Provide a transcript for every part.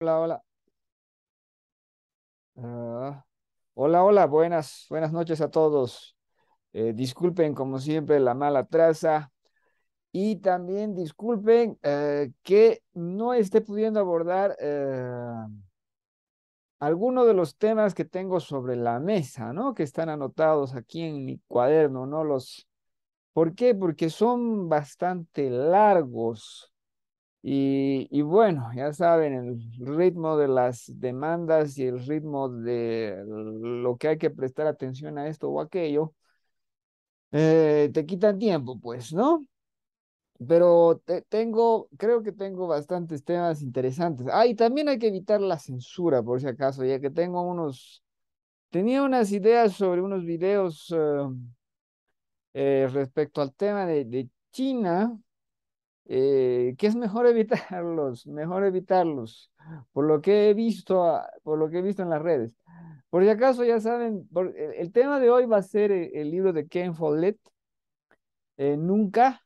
Hola, hola. Ah, hola, hola, buenas noches a todos. Disculpen, como siempre, la mala traza y también disculpen que no esté pudiendo abordar algunos de los temas que tengo sobre la mesa, ¿no? Que están anotados aquí en mi cuaderno, ¿no? ¿Por qué? Porque son bastante largos. Y bueno, ya saben, el ritmo de las demandas y el ritmo de lo que hay que prestar atención a esto o aquello, te quitan tiempo, pues, ¿no? Pero creo que tengo bastantes temas interesantes. Ah, y también hay que evitar la censura, por si acaso, ya que tenía unas ideas sobre unos videos respecto al tema de China. Que es mejor evitarlos, mejor evitarlos, por lo que he visto, por lo que he visto en las redes. Por si acaso ya saben, el tema de hoy va a ser el libro de Ken Follett. Nunca,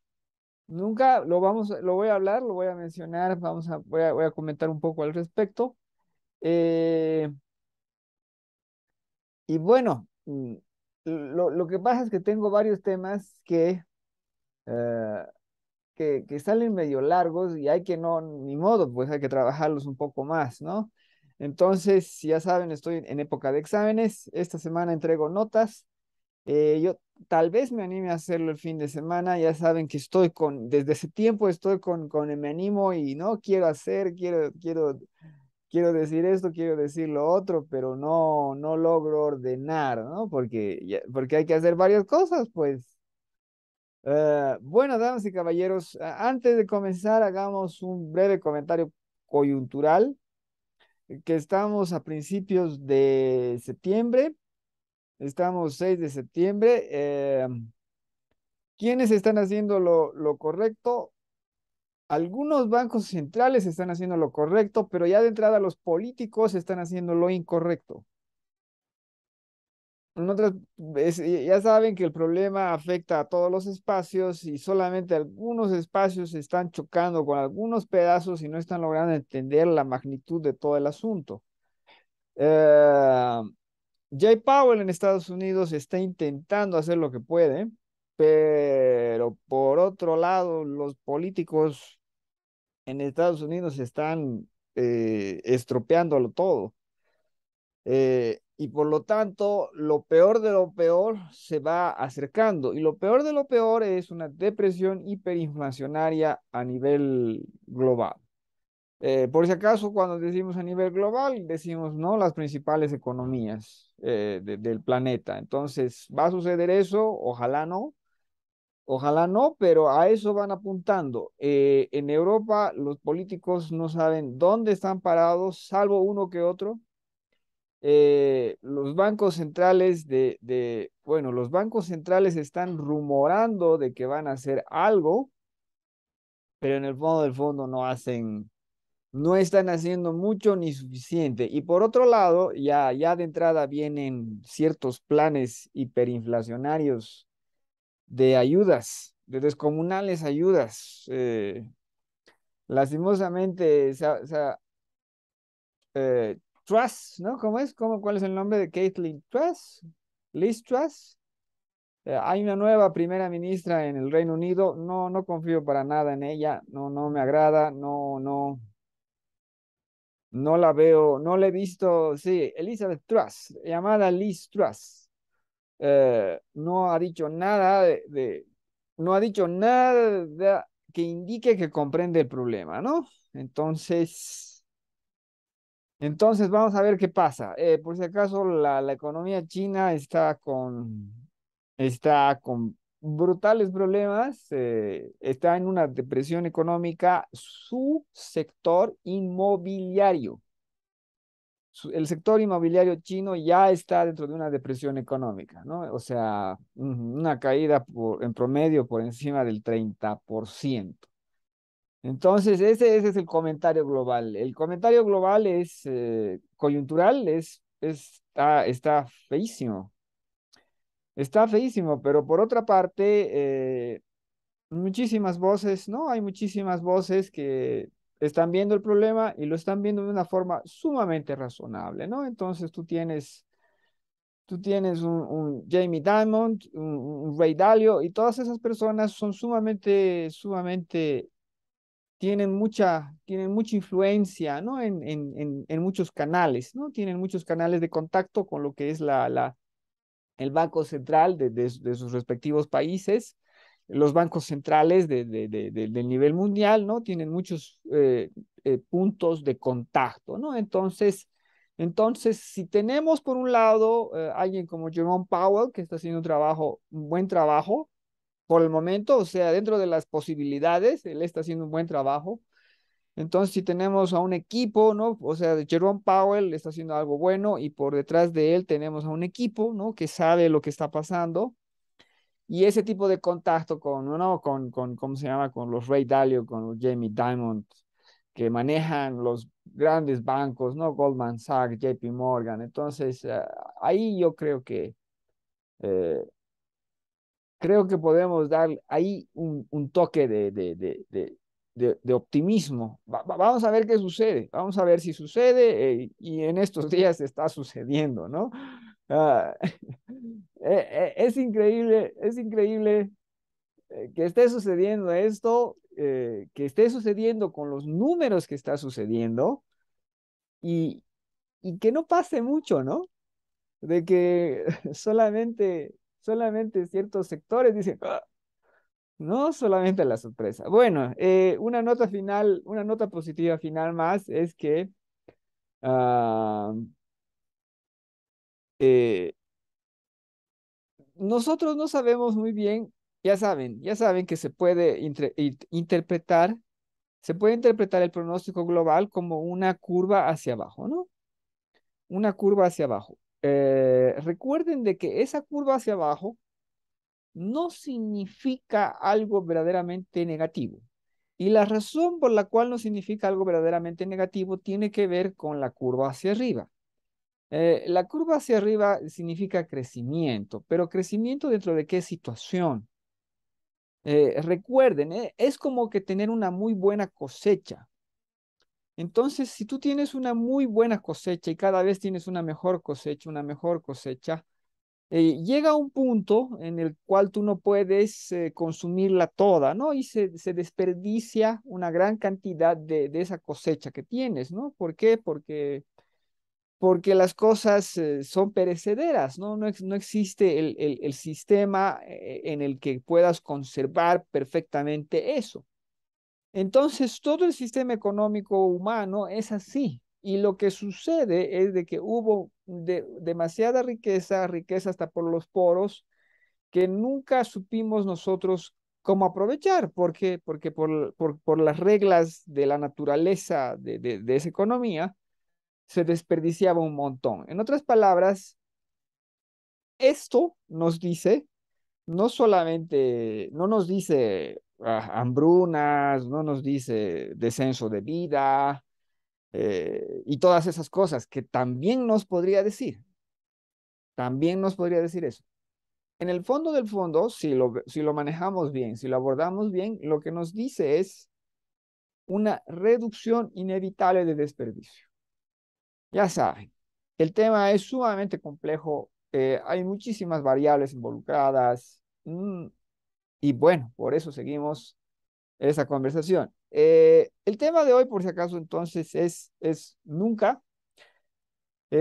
nunca lo voy a hablar, lo voy a mencionar, voy a comentar un poco al respecto. Eh, y bueno, lo que pasa es que tengo varios temas eh, que salen medio largos y hay que no, ni modo, pues hay que trabajarlos un poco más, ¿no? Entonces, ya saben, estoy en época de exámenes. Esta semana entrego notas. Yo tal vez me anime a hacerlo el fin de semana. Ya saben que desde ese tiempo estoy con me animo y no quiero hacer, quiero decir esto, quiero decir lo otro, pero no logro ordenar, ¿no? Porque hay que hacer varias cosas, pues. Bueno, damas y caballeros, antes de comenzar, hagamos un breve comentario coyuntural, que estamos a principios de septiembre, estamos 6 de septiembre. ¿Quiénes están haciendo lo correcto? Algunos bancos centrales están haciendo lo correcto, pero ya de entrada los políticos están haciendo lo incorrecto. En otras, ya saben que el problema afecta a todos los espacios y solamente algunos espacios se están chocando con algunos pedazos y no están logrando entender la magnitud de todo el asunto. Eh, Jay Powell en Estados Unidos está intentando hacer lo que puede, pero por otro lado, los políticos en Estados Unidos están estropeándolo todo. Y por lo tanto, lo peor de lo peor se va acercando. Y lo peor de lo peor es una depresión hiperinflacionaria a nivel global. Por si acaso, cuando decimos a nivel global, decimos no las principales economías del planeta. Entonces, ¿va a suceder eso? Ojalá no, pero a eso van apuntando. En Europa, los políticos no saben dónde están parados, salvo uno que otro. Los bancos centrales bueno, los bancos centrales están rumorando de que van a hacer algo, pero en el fondo del fondo no están haciendo mucho ni suficiente. Y por otro lado, ya de entrada vienen ciertos planes hiperinflacionarios de ayudas, de descomunales ayudas. Lastimosamente, Truss, ¿no? ¿Cómo es? ¿Cuál es el nombre de Caitlin Truss? Liz Truss. Hay una nueva primera ministra en el Reino Unido. No confío para nada en ella. No me agrada. No la veo. No la he visto. Sí, Elizabeth Truss, llamada Liz Truss. No ha dicho nada no ha dicho nada que indique que comprende el problema, ¿no? Entonces. Entonces, vamos a ver qué pasa. Por si acaso, la economía china está con brutales problemas, está en una depresión económica. Su sector inmobiliario, el sector inmobiliario chino ya está dentro de una depresión económica, ¿no? O sea, una caída en promedio por encima del 30%. Entonces, ese es el comentario global. El comentario global es coyuntural, está feísimo. Está feísimo, pero por otra parte, muchísimas voces, ¿no? Hay muchísimas voces que están viendo el problema y lo están viendo de una forma sumamente razonable, ¿no? Entonces tú tienes un Jamie Dimon, un Ray Dalio, y todas esas personas son sumamente, tienen mucha influencia, ¿no? En muchos canales, ¿no? Tienen muchos canales de contacto con lo que es el Banco Central de sus respectivos países, los bancos centrales del nivel mundial, ¿no? Tienen muchos puntos de contacto, ¿no? Entonces, si tenemos por un lado alguien como Jerome Powell, que está haciendo un buen trabajo por el momento, o sea, dentro de las posibilidades, él está haciendo un buen trabajo. Entonces, si tenemos a un equipo, ¿no? O sea, Jerome Powell está haciendo algo bueno y por detrás de él tenemos a un equipo, ¿no? Que sabe lo que está pasando y ese tipo de contacto con, ¿no? ¿Cómo se llama? Con los Ray Dalio, con los Jamie Dimon, que manejan los grandes bancos, ¿no? Goldman Sachs, JP Morgan. Entonces, ahí yo eh, creo que podemos dar ahí un toque de optimismo. Vamos a ver qué sucede, vamos a ver si sucede y en estos días está sucediendo, ¿no? Ah, es increíble que esté sucediendo esto, que esté sucediendo con los números que está sucediendo y, y que no pase mucho, ¿no? De que solamente ciertos sectores dicen, "Ah", no solamente la sorpresa. Bueno, una nota positiva final más es que ah, eh, nosotros no sabemos muy bien, ya saben que se puede interpretar el pronóstico global como una curva hacia abajo, ¿no? Una curva hacia abajo. Recuerden de que esa curva hacia abajo no significa algo verdaderamente negativo. Y la razón por la cual no significa algo verdaderamente negativo tiene que ver con la curva hacia arriba. La curva hacia arriba significa crecimiento, pero crecimiento dentro de qué situación. Recuerden, es como que tener una muy buena cosecha. Entonces, si tú tienes una muy buena cosecha y cada vez tienes una mejor cosecha, llega un punto en el cual tú no puedes consumirla toda, ¿no? Y se desperdicia una gran cantidad de esa cosecha que tienes, ¿no? ¿Por qué? Porque las cosas son perecederas, ¿no? No existe el sistema en el que puedas conservar perfectamente eso. Entonces, todo el sistema económico humano es así. Y lo que sucede es de que hubo demasiada riqueza, riqueza hasta por los poros, que nunca supimos nosotros cómo aprovechar. ¿Por qué? Porque por las reglas de la naturaleza de esa economía, se desperdiciaba un montón. En otras palabras, esto nos dice, no nos dice hambrunas, no nos dice descenso de vida y todas esas cosas que también nos podría decir eso. En el fondo del fondo, si lo manejamos bien, si lo abordamos bien, lo que nos dice es una reducción inevitable de desperdicio. Ya saben, el tema es sumamente complejo, hay muchísimas variables involucradas y bueno, por eso seguimos esa conversación. El tema de hoy, por si acaso, entonces es nunca. Lo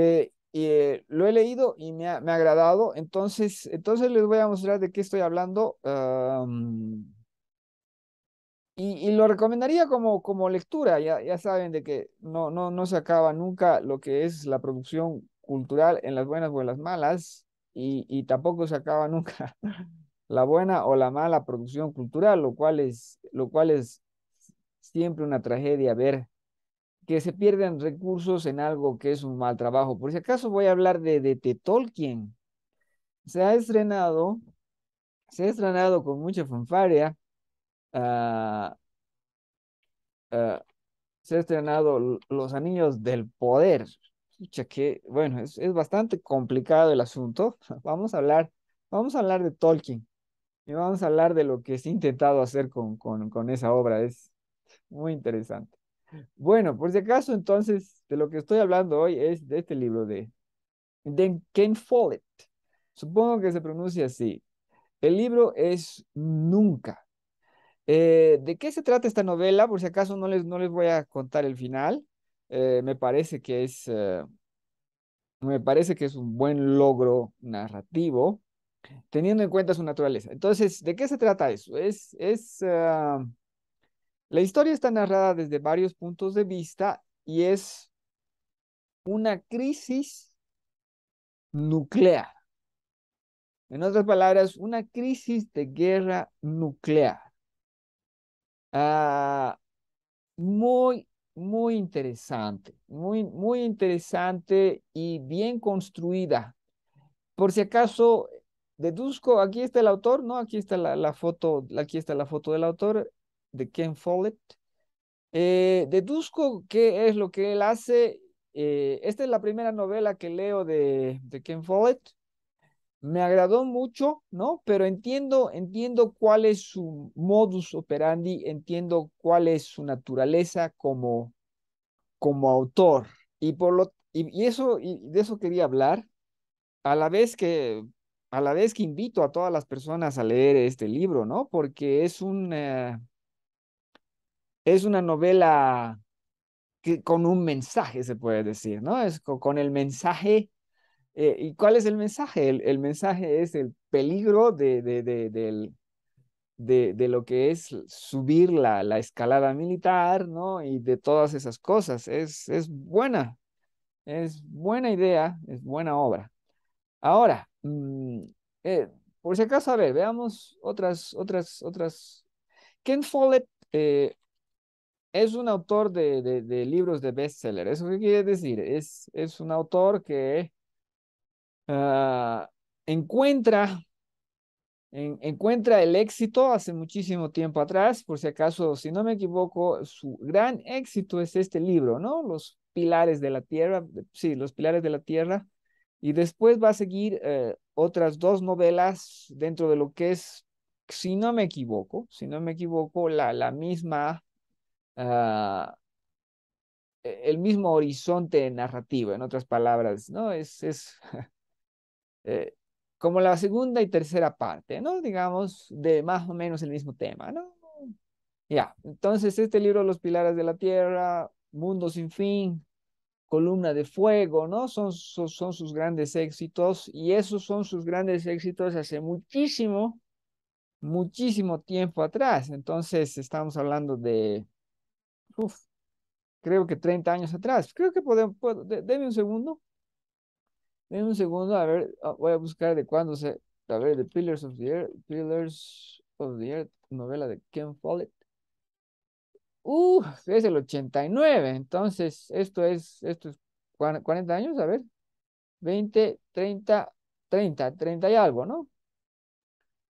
he leído y me ha agradado, entonces les voy a mostrar de qué estoy hablando. Y lo recomendaría como lectura, ya saben de que no se acaba nunca lo que es la producción cultural en las buenas o en las malas, y tampoco se acaba nunca la buena o la mala producción cultural, lo cual es siempre una tragedia ver que se pierden recursos en algo que es un mal trabajo. Por si acaso voy a hablar de Tolkien. Se ha estrenado, se ha estrenado con mucha fanfarria. ah, ah, Se ha estrenado Los Anillos del Poder. Pucha, que, bueno, es bastante complicado el asunto. Vamos a hablar de Tolkien y vamos a hablar de lo que se ha intentado hacer con esa obra. Es muy interesante. Bueno, por si acaso, entonces, de lo que estoy hablando hoy es de este libro de Ken Follett. Supongo que se pronuncia así. El libro es Nunca. ¿De qué se trata esta novela? Por si acaso no les voy a contar el final. Me parece que es un buen logro narrativo, teniendo en cuenta su naturaleza. Entonces, ¿de qué se trata eso? La historia está narrada desde varios puntos de vista y es una crisis nuclear. En otras palabras, una crisis de guerra nuclear. Ah, muy, muy interesante, muy, muy interesante y bien construida. Por si acaso, deduzco, aquí está el autor, ¿no? Aquí está la foto, aquí está la foto del autor, de Ken Follett. Deduzco qué es lo que él hace. Esta es la primera novela que leo de Ken Follett. Me agradó mucho, ¿no? Pero entiendo cuál es su modus operandi, entiendo cuál es su naturaleza como autor. Y de eso quería hablar, a la vez que, a la vez que invito a todas las personas a leer este libro, ¿no? Porque es una novela con un mensaje, se puede decir, ¿no? Es con el mensaje. ¿Y cuál es el mensaje? El mensaje es el peligro de lo que es subir la escalada militar, ¿no? Y de todas esas cosas. Es buena idea, es buena obra. Ahora, por si acaso, a ver, veamos otras. Ken Follett es un autor de libros de bestseller. ¿Eso qué quiere decir? Es un autor que ah, encuentra encuentra el éxito hace muchísimo tiempo atrás. Por si acaso, si no me equivoco, su gran éxito es este libro, ¿no? Los pilares de la tierra, sí, los pilares de la tierra. Y después va a seguir otras dos novelas dentro de lo que es, si no me equivoco, la misma, ah, el mismo horizonte narrativo, en otras palabras, ¿no? Es eh, como la segunda y tercera parte, ¿no? Digamos, de más o menos el mismo tema, ¿no? Ya, entonces este libro, Los Pilares de la Tierra, Mundo sin Fin, Columna de Fuego, ¿no? Son sus grandes éxitos y esos son sus grandes éxitos hace muchísimo, muchísimo tiempo atrás. Entonces estamos hablando uf, creo que 30 años atrás. Creo que deme un segundo. En un segundo, a ver, voy a buscar de cuándo a ver, The Pillars of the Earth, novela de Ken Follett. Es el 89, entonces esto es 40 años, a ver, 20, 30 y algo, ¿no?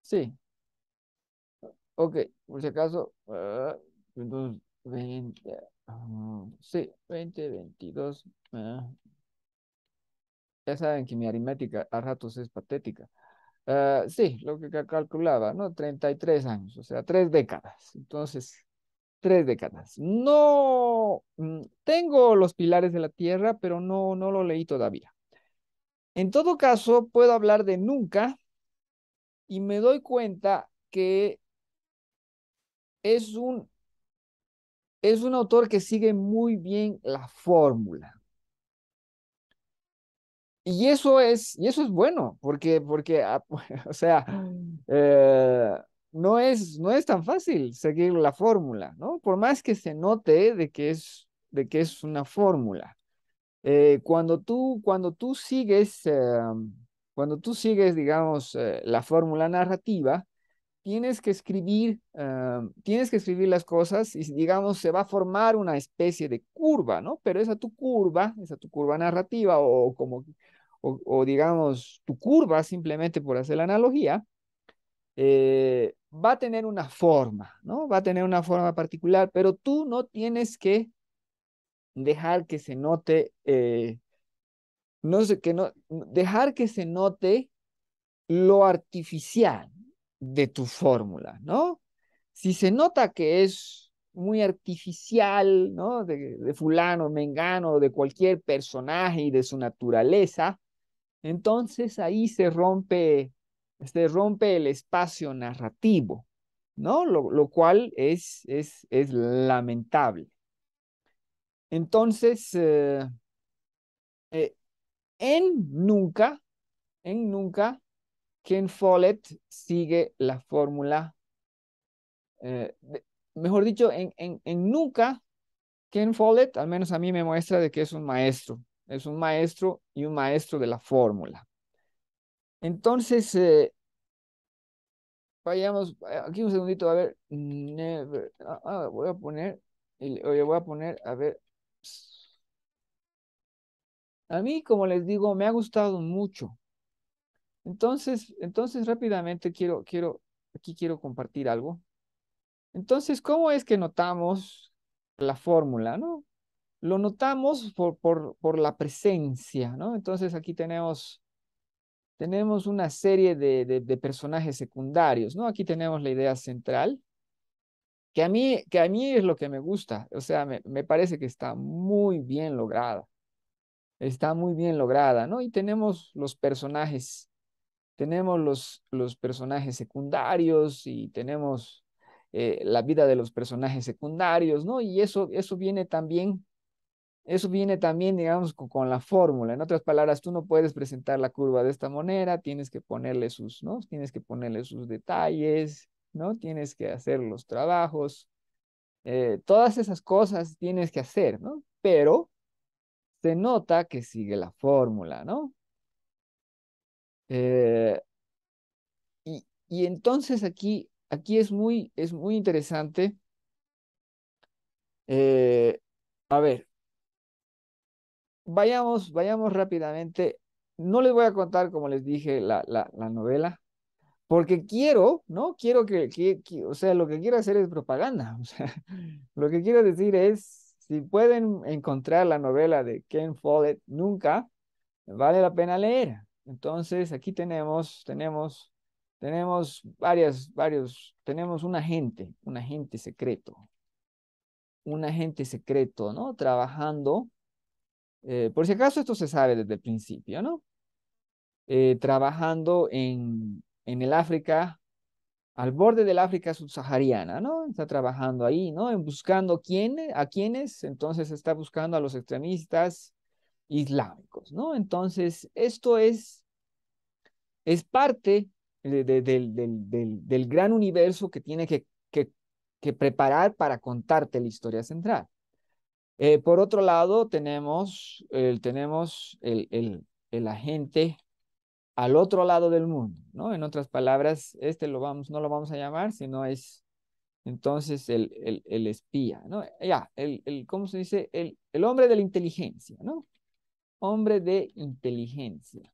Sí, ok, por si acaso, entonces, 20, sí, 20, 22, ya saben que mi aritmética a ratos es patética. Sí, lo que calculaba, ¿no? 33 años, o sea, 3 décadas. Entonces, 3 décadas. No, tengo Los Pilares de la Tierra, pero no lo leí todavía. En todo caso, puedo hablar de Nunca y me doy cuenta que es un, es un autor que sigue muy bien la fórmula. Y eso es bueno, porque o sea, eh, no es tan fácil seguir la fórmula, ¿no? Por más que se note de que es una fórmula. Cuando tú sigues, digamos, la fórmula narrativa, tienes que escribir las cosas y, digamos, se va a formar una especie de curva, ¿no? Pero esa tu curva narrativa o, digamos, tu curva, simplemente por hacer la analogía, va a tener una forma, ¿no? Va a tener una forma particular, pero tú no tienes que dejar que se note, no sé, dejar que se note lo artificial de tu fórmula, ¿no? Si se nota que es muy artificial, ¿no? De fulano, mengano, de cualquier personaje y de su naturaleza, entonces ahí se rompe el espacio narrativo, ¿no? Lo cual es lamentable. Entonces, eh, en Nunca, en Nunca, Ken Follett sigue la fórmula, eh, de- mejor dicho, en Nunca, Ken Follett, al menos a mí me muestra de que es un maestro y un maestro de la fórmula. Entonces, vayamos, aquí un segundito, a ver, voy a poner, oye, voy a poner, a ver, a mí, como les digo, me ha gustado mucho. Entonces rápidamente aquí quiero compartir algo. Entonces, ¿cómo es que notamos la fórmula, no? Lo notamos por la presencia, ¿no? Entonces aquí tenemos una serie de personajes secundarios, ¿no? Aquí tenemos la idea central, que a mí es lo que me gusta, o sea, me parece que está muy bien lograda, ¿no? Y tenemos los personajes secundarios y tenemos la vida de los personajes secundarios, ¿no? Y eso viene también, digamos, con la fórmula. En otras palabras, tú no puedes presentar la curva de esta manera, tienes que ponerle ¿no? Tienes que ponerle sus detalles, ¿no? Tienes que hacer los trabajos, todas esas cosas tienes que hacer, ¿no? Pero se nota que sigue la fórmula, ¿no? Eh, y entonces aquí es muy interesante. eh, a ver, vayamos rápidamente. No les voy a contar, como les dije, la novela, porque quiero, ¿no? Quiero o sea, lo que quiero hacer es propaganda. O sea, lo que quiero decir es, si pueden encontrar la novela de Ken Follett, nunca vale la pena leer. Entonces, aquí tenemos tenemos un agente secreto, ¿no? Trabajando, por si acaso esto se sabe desde el principio, ¿no? Trabajando en el África, al borde del África subsahariana, ¿no? Está trabajando ahí, ¿no? En buscando a quiénes, entonces está buscando a los extremistas islámicos, ¿no? Entonces, esto es parte del gran universo que tiene que preparar para contarte la historia central. Por otro lado, tenemos el agente al otro lado del mundo, ¿no? En otras palabras, no lo vamos a llamar, sino es entonces el espía, ¿no? Ya, ¿cómo se dice? El hombre de la inteligencia, ¿no? Hombre de inteligencia,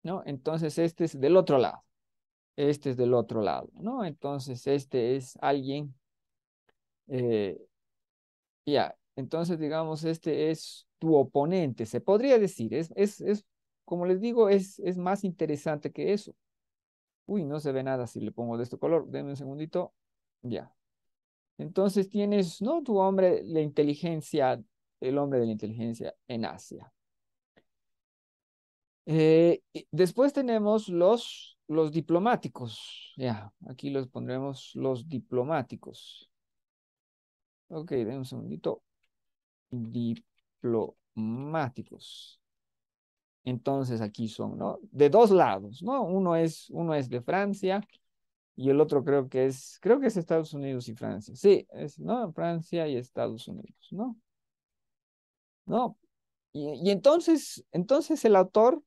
¿no? Entonces este es del otro lado. Este es del otro lado, ¿no? Entonces, este es alguien, eh, ya, entonces, digamos, este es tu oponente, se podría decir, como les digo, es más interesante que eso. Uy, no se ve nada si le pongo de este color, denme un segundito, ya. Entonces tienes, ¿no? El hombre de la inteligencia en Asia. Y después tenemos los diplomáticos, ya, aquí los pondremos los diplomáticos. Ok, den un segundito. Diplomáticos. Entonces aquí son, ¿no? De dos lados, ¿no? Uno es de Francia y el otro creo que es Estados Unidos y Francia. Sí, ¿no? Francia y Estados Unidos, ¿no? ¿No? Y entonces el autor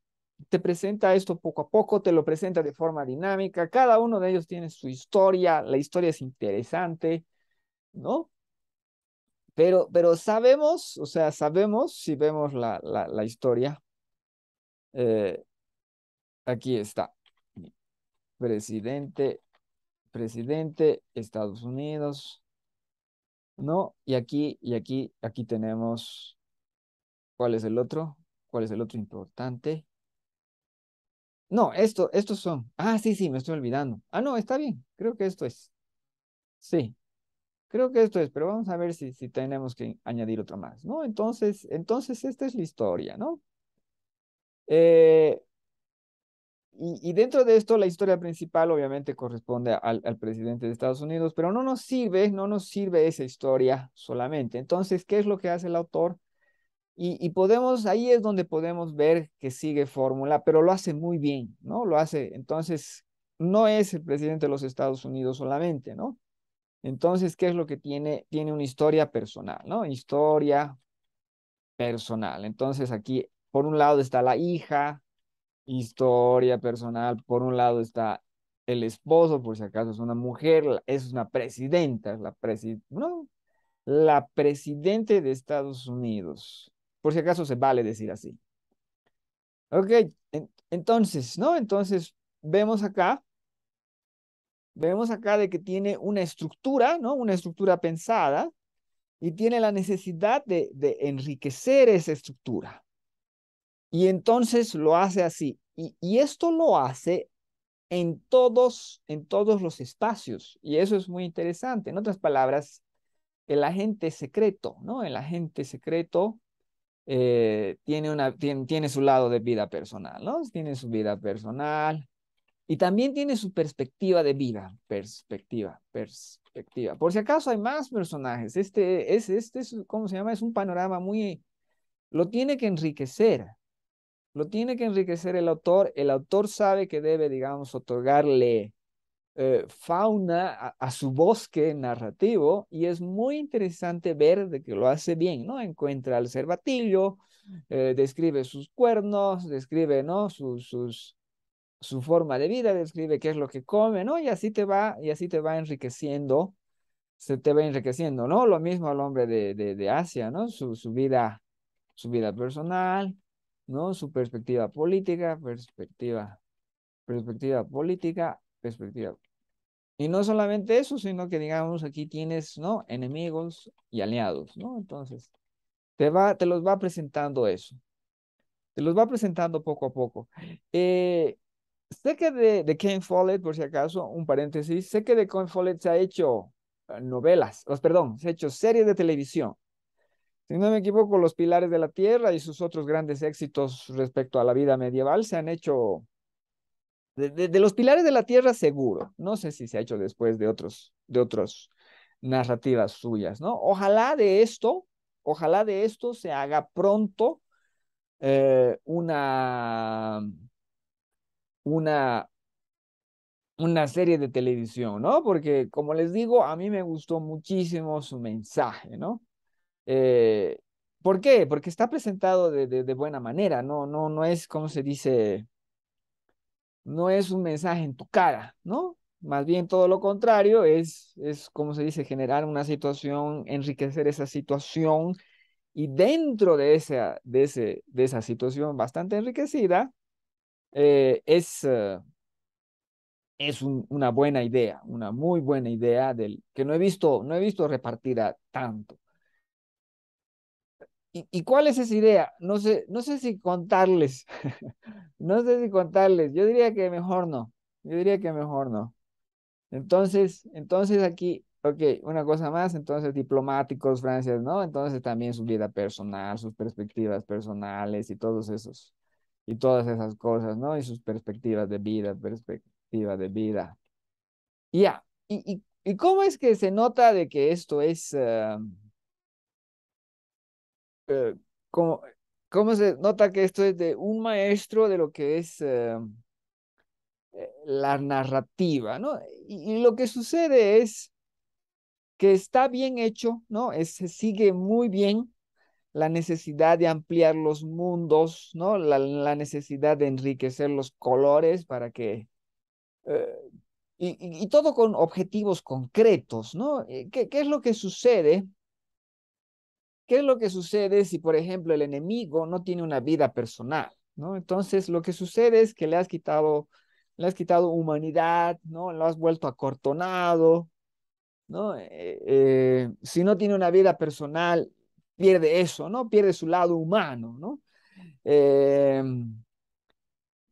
te presenta esto poco a poco, te lo presenta de forma dinámica. Cada uno de ellos tiene su historia, la historia es interesante, ¿no? Pero sabemos, o sea, sabemos si vemos la historia. eh, Aquí está. Presidente, presidente, Estados Unidos, ¿no? Aquí tenemos, ¿cuál es el otro? ¿Cuál es el otro importante? No, estos son. Ah, sí, sí, me estoy olvidando. Ah, no, está bien. Creo que esto es. Sí. creo que esto es, pero vamos a ver si tenemos que añadir otra más, ¿no? Entonces esta es la historia, ¿no? Eh, y dentro de esto, la historia principal obviamente corresponde al presidente de Estados Unidos, pero no nos sirve esa historia solamente. Entonces, ¿qué es lo que hace el autor? Y podemos, ahí es donde podemos ver que sigue fórmula, pero lo hace muy bien, ¿no? Lo hace, entonces, no es el presidente de los Estados Unidos solamente, ¿no? Entonces, ¿qué es lo que tiene? Tiene una historia personal, ¿no? Historia personal. Entonces, aquí, por un lado está la hija, historia personal. Por un lado está el esposo, por si acaso es una mujer, es una presidenta, no, la presidente de Estados Unidos. Por si acaso se vale decir así. Ok, entonces, ¿no? Entonces, vemos acá, vemos acá de que tiene una estructura, ¿no? Una estructura pensada y tiene la necesidad de enriquecer esa estructura. Y entonces lo hace así. Y esto lo hace en todos los espacios. Y eso es muy interesante. En otras palabras, el agente secreto, ¿no? El agente secreto tiene su lado de vida personal, ¿no? Tiene su vida personal y también tiene su perspectiva de vida, perspectiva. Por si acaso hay más personajes, ¿cómo se llama? Es un panorama muy, lo tiene que enriquecer. Lo tiene que enriquecer el autor. El autor sabe que debe, digamos, otorgarle fauna a su bosque narrativo y es muy interesante ver de que lo hace bien, ¿no? Encuentra al cervatillo, describe sus cuernos, describe, ¿no? Su forma de vida, describe qué es lo que come, ¿no? Y así te va enriqueciendo, se te va enriqueciendo, ¿no? Lo mismo al hombre de Asia, ¿no? Su vida personal, ¿no? Su perspectiva política, perspectiva. Y no solamente eso, sino que digamos aquí tienes, ¿no? Enemigos y aliados, ¿no? Entonces, te los va presentando eso, te los va presentando poco a poco. Sé que de Ken Follett, por si acaso, un paréntesis, sé que de Ken Follett se ha hecho novelas, perdón, se ha hecho series de televisión. Si no me equivoco, Los Pilares de la Tierra y sus otros grandes éxitos respecto a la vida medieval se han hecho de los Pilares de la Tierra, seguro. No sé si se ha hecho después de otros narrativas suyas, ¿no? Ojalá de esto se haga pronto eh, una, una, una serie de televisión, ¿no? Porque, como les digo, a mí me gustó muchísimo su mensaje, ¿no? Eh, ¿Por qué? Porque está presentado de buena manera, no es, como se dice, no es un mensaje en tu cara, ¿no? Más bien todo lo contrario, es como se dice, generar una situación, enriquecer esa situación y dentro de esa situación bastante enriquecida, eh, es, eh, una buena idea, una muy buena idea que no he visto repartida tanto. ¿Y cuál es esa idea? No sé si contarles, no sé si contarles, yo diría que mejor no, yo diría que mejor no. Entonces aquí, ok, una cosa más, entonces diplomáticos, Francia, ¿no? Entonces también su vida personal, sus perspectivas personales y todas esas cosas, ¿no? Y sus perspectiva de vida. Ya, ¿y cómo es que se nota de que esto es, eh, cómo, cómo se nota que esto es de un maestro de lo que es la narrativa, ¿no? Y lo que sucede es que está bien hecho, ¿no? Se sigue muy bien la necesidad de ampliar los mundos, ¿no? La necesidad de enriquecer los colores para que, eh, y todo con objetivos concretos, ¿no? ¿Qué es lo que sucede? ¿Qué es lo que sucede si, por ejemplo, el enemigo no tiene una vida personal, ¿no? Entonces, lo que sucede es que le has quitado humanidad, ¿no? Lo has vuelto acortonado, ¿no? Si no tiene una vida personal, pierde eso, ¿no? Pierde su lado humano, ¿no? Eh,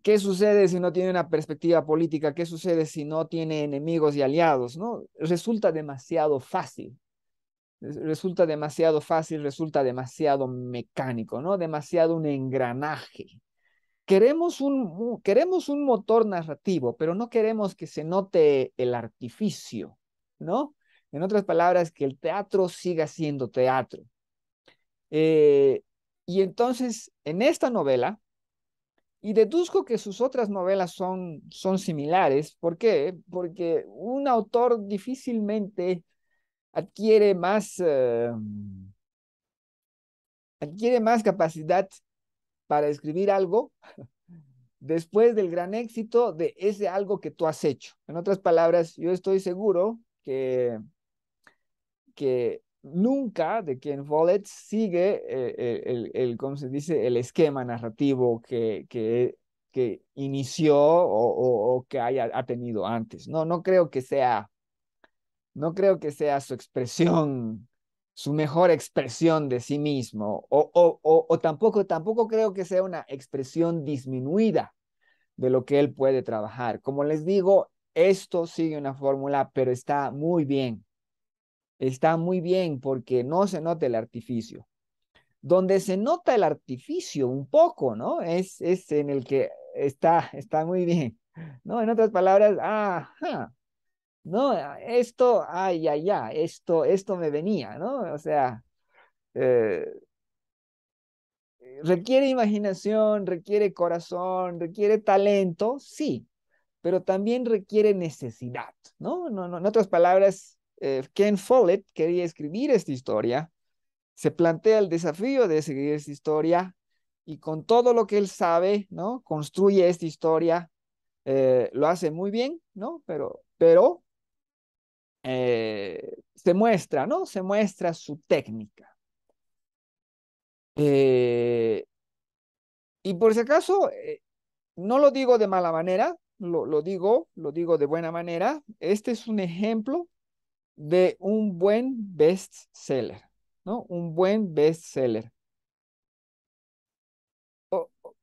¿Qué sucede si no tiene una perspectiva política? ¿Qué sucede si no tiene enemigos y aliados, ¿no? Resulta demasiado fácil. resulta demasiado fácil, resulta demasiado mecánico, ¿no? Demasiado un engranaje. Queremos un motor narrativo, pero no queremos que se note el artificio, ¿no? En otras palabras, que el teatro siga siendo teatro. Eh, y entonces, en esta novela, y deduzco que sus otras novelas son similares. ¿Por qué? Porque un autor difícilmente adquiere adquiere más capacidad para escribir algo después del gran éxito de ese algo que tú has hecho. En otras palabras, yo estoy seguro que nunca de Ken Follett sigue ¿cómo se dice? El esquema narrativo que inició o que ha tenido antes. No, no creo que sea su expresión, su mejor expresión de sí mismo, o tampoco creo que sea una expresión disminuida de lo que él puede trabajar. Como les digo, esto sigue una fórmula, pero está muy bien porque no se nota el artificio. Donde se nota el artificio un poco, ¿no? Es en el que está muy bien, ¿no? En otras palabras, ajá, no, esto me venía, ¿no? O sea, eh, requiere imaginación, requiere corazón, requiere talento, sí, pero también requiere necesidad, ¿no? No, no, en otras palabras, Ken Follett quería escribir esta historia, se plantea el desafío de seguir esta historia y con todo lo que él sabe, ¿no? Construye esta historia, lo hace muy bien, ¿no? Se muestra, ¿no? Se muestra su técnica. Eh, y por si acaso, no lo digo de mala manera, lo digo de buena manera. Este es un ejemplo de un buen bestseller, ¿no? Un buen bestseller.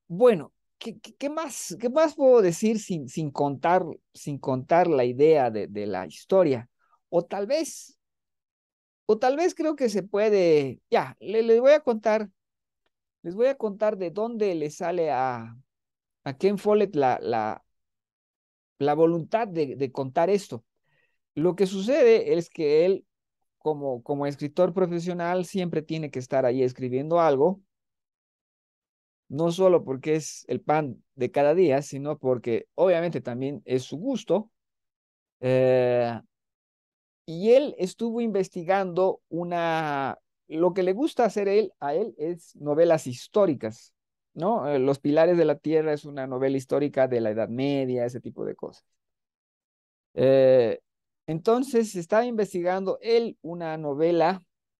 Bueno, qué más puedo decir sin contar la idea de la historia? O tal vez, o tal vez creo que se puede, ya, les voy a contar de dónde le sale a Ken Follett la voluntad de contar esto. Lo que sucede es que él, como escritor profesional, siempre tiene que estar ahí escribiendo algo, no solo porque es el pan de cada día, sino porque obviamente también es su gusto. eh, y él estuvo investigando lo que le gusta hacer a él es novelas históricas, ¿no? Los Pilares de la Tierra es una novela histórica de la Edad Media, ese tipo de cosas. Eh, entonces estaba investigando él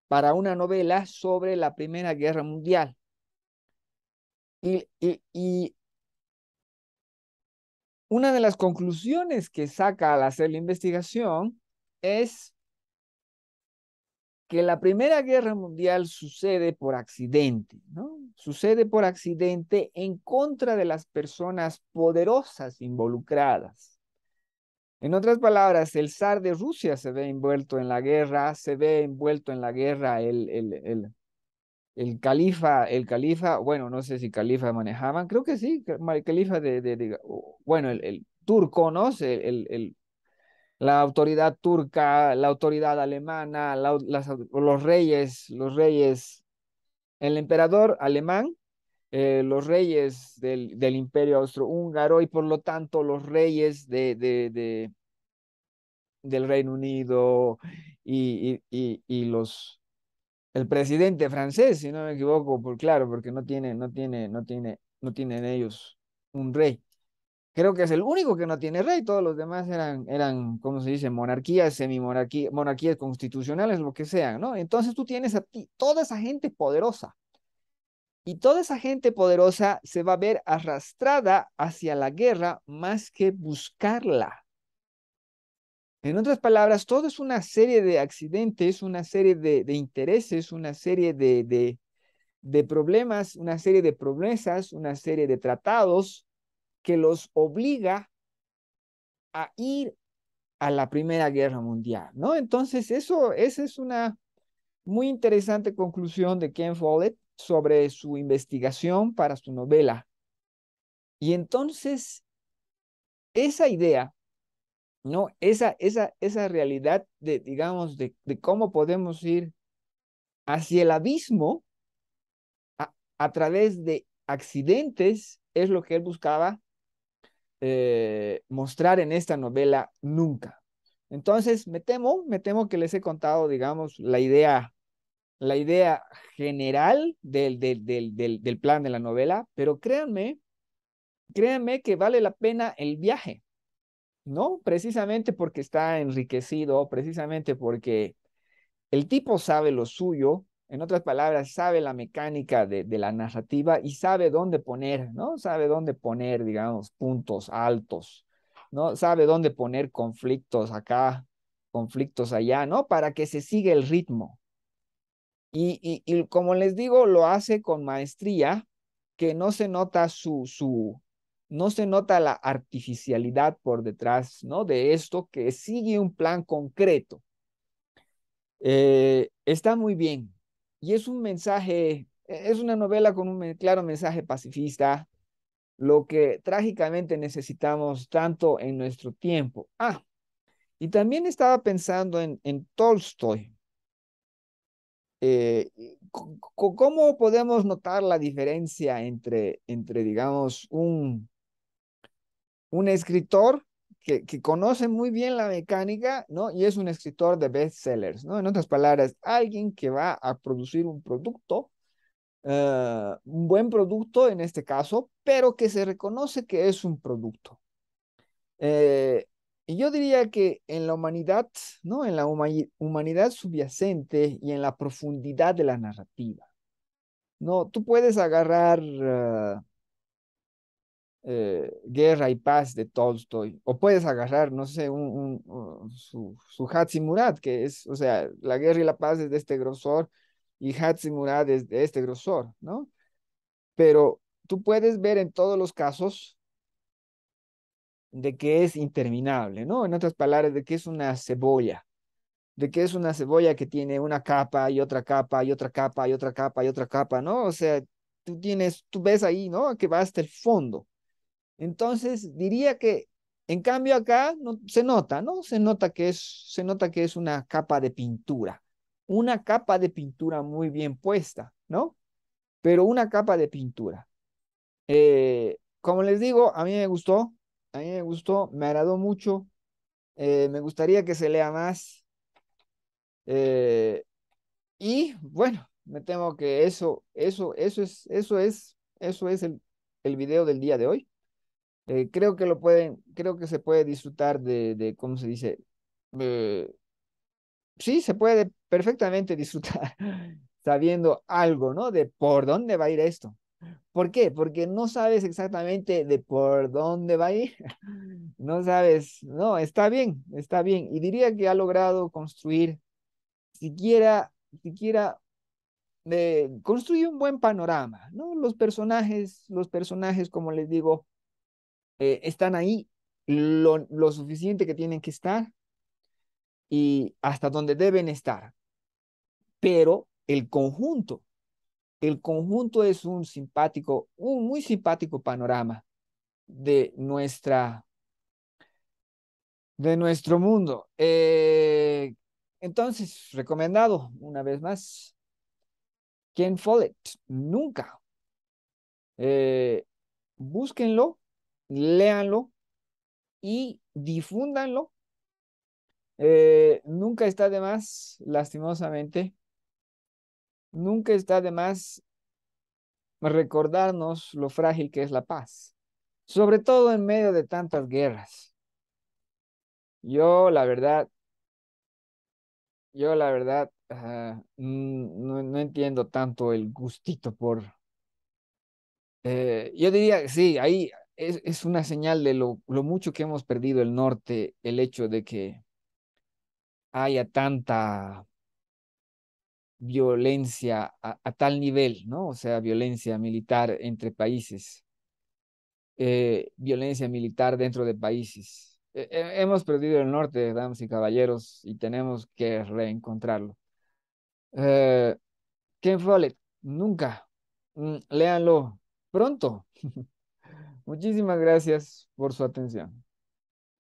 para una novela sobre la Primera Guerra Mundial. Y una de las conclusiones que saca al hacer la investigación es que la Primera Guerra Mundial sucede por accidente, ¿no? Sucede por accidente en contra de las personas poderosas involucradas. En otras palabras, el zar de Rusia se ve envuelto en la guerra, se ve envuelto en la guerra el califa, bueno, no sé si califa manejaban, creo que sí, el califa bueno, el turco, ¿no? La autoridad turca, la autoridad alemana, los reyes, el emperador alemán, los reyes del imperio austrohúngaro y por lo tanto los reyes del Reino Unido y el presidente francés, si no me equivoco, claro, porque no tienen ellos un rey. Creo que es el único que no tiene rey, todos los demás eran, ¿cómo se dice? Monarquías, semimonarquías, monarquías constitucionales, lo que sean, ¿no? Entonces tú tienes a ti, toda esa gente poderosa, y toda esa gente poderosa se va a ver arrastrada hacia la guerra más que buscarla. En otras palabras, todo es una serie de accidentes, una serie de intereses, una serie de problemas, una serie de promesas, una serie de tratados que los obliga a ir a la Primera Guerra Mundial, ¿no? Entonces, esa es Muy interesante conclusión de Ken Follett sobre su investigación para su novela. Y entonces, esa idea, ¿no? Esa realidad de, digamos, de cómo podemos ir hacia el abismo a través de accidentes, es lo que él buscaba mostrar en esta novela nunca. Entonces, me temo que les he contado, digamos, la idea general del plan de la novela, pero créanme que vale la pena el viaje, ¿no? Precisamente porque está enriquecido, precisamente porque el tipo sabe lo suyo, en otras palabras, sabe la mecánica de la narrativa y sabe dónde poner, ¿no? Sabe dónde poner, digamos, puntos altos, ¿no? Sabe dónde poner conflictos acá, conflictos allá, ¿no? Para que se siga el ritmo. Y como les digo, lo hace con maestría, que no se nota no se nota la artificialidad por detrás, ¿no? De esto, que sigue un plan concreto. Está muy bien. Y es un mensaje, es una novela con un claro mensaje pacifista, lo que trágicamente necesitamos tanto en nuestro tiempo. Ah, y también estaba pensando en Tolstoy. Eh, ¿Cómo podemos notar la diferencia entre digamos, un escritor que conoce muy bien la mecánica, ¿no? Y es un escritor de bestsellers, ¿no? En otras palabras, alguien que va a producir un producto, un buen producto en este caso, pero que se reconoce que es un producto. Eh, y yo diría que en la humanidad, ¿no? En la humanidad subyacente y en la profundidad de la narrativa, ¿no? Tú puedes agarrar Guerra y Paz de Tolstoy, o puedes agarrar, no sé, su Hatzimurat, que es, o sea, la Guerra y la Paz es de este grosor y Hatzimurat es de este grosor, ¿no? Pero tú puedes ver en todos los casos de que es interminable, ¿no? En otras palabras, de que es una cebolla, de que es una cebolla que tiene una capa y otra capa y otra capa y otra capa y otra capa, ¿no? O sea, tú ves ahí, ¿no? Que va hasta el fondo. Entonces, diría que, en cambio, acá no, se nota, ¿no? Se nota que es una capa de pintura, una capa de pintura muy bien puesta, ¿no? Pero una capa de pintura. Como les digo, a mí me gustó, me agradó mucho, me gustaría que se lea más. eh, y bueno, me temo que eso es el video del día de hoy. Creo que se puede disfrutar ¿cómo se dice? Eh, sí, se puede perfectamente disfrutar sabiendo algo, ¿no? De por dónde va a ir esto. ¿Por qué? Porque no sabes exactamente de por dónde va a ir. No sabes, no, está bien. Y diría que ha logrado construir, siquiera, siquiera, construir un buen panorama, ¿no? Los personajes, como les digo, están ahí lo suficiente que tienen que estar y hasta donde deben estar. Pero el conjunto es un muy simpático panorama de de nuestro mundo. Entonces, recomendado una vez más, Ken Follett, nunca. Eh, Búsquenlo, léanlo y difúndanlo. Nunca está de más, lastimosamente, nunca está de más recordarnos lo frágil que es la paz, sobre todo en medio de tantas guerras. Yo, la verdad, no entiendo tanto el gustito yo diría que sí, ahí es una señal de lo mucho que hemos perdido el norte, el hecho de que haya tanta violencia a tal nivel, ¿no? O sea, violencia militar entre países, violencia militar dentro de países. Hemos perdido el norte, damas y caballeros, y tenemos que reencontrarlo. Eh, Ken Follett, nunca. Léanlo pronto. Muchísimas gracias por su atención.